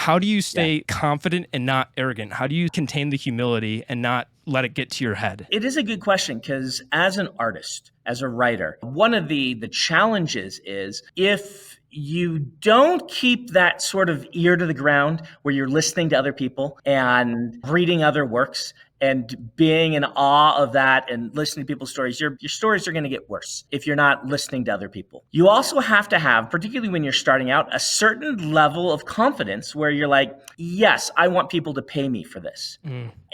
How do you stay confident and not arrogant? How do you contain the humility and not let it get to your head? It is a good question because as an artist, as a writer, one of the challenges is if you don't keep that sort of ear to the ground where you're listening to other people and reading other works and being in awe of that and listening to people's stories, your stories are going to get worse if you're not listening to other people. You also have to have, particularly when you're starting out, a certain level of confidence where you're like, yes, I want people to pay me for this.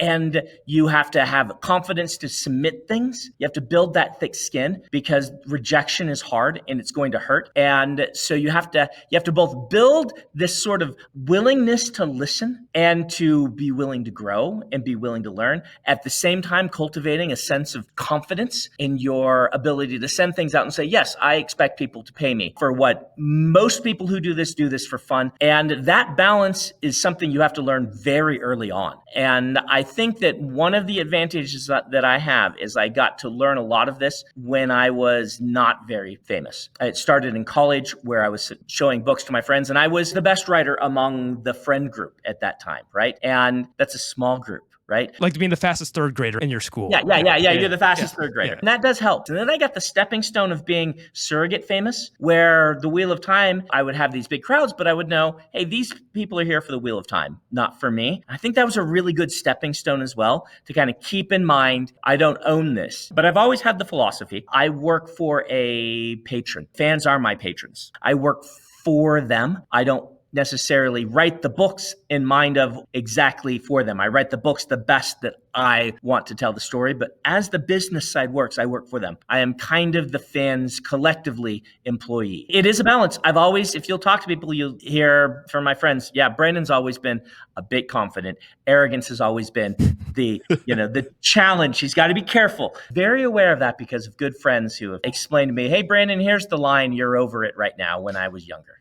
And you have to have confidence to submit things. You have to build that thick skin because rejection is hard and it's going to hurt. And so you have to both build this sort of willingness to listen and to be willing to grow and be willing to learn. At the same time, cultivating a sense of confidence in your ability to send things out and say, yes, I expect people to pay me for what most people who do this for fun. And that balance is something you have to learn very early on. And I think that one of the advantages that I have is I got to learn a lot of this when I was not very famous. It started in college where I was showing books to my friends and I was the best writer among the friend group at that time, right? And that's a small group. Right? Like being the fastest third grader in your school. Yeah. You're the fastest third grader. Yeah. And that does help. And then I got the stepping stone of being surrogate famous, where the Wheel of Time, I would have these big crowds, but I would know, hey, these people are here for the Wheel of Time, not for me. I think that was a really good stepping stone as well to kind of keep in mind, I don't own this. But I've always had the philosophy, I work for a patron. Fans are my patrons. I work for them. I don't necessarily write the books in mind of exactly for them. I write the books the best that I want to tell the story, but as the business side works, I work for them. I am kind of the fans collectively employee. It is a balance. I've always, if you'll talk to people, you'll hear from my friends, yeah, Brandon's always been a bit confident. Arrogance has always been the challenge. He's got to be careful. Very aware of that because of good friends who have explained to me, hey, Brandon, here's the line. You're over it right now when I was younger.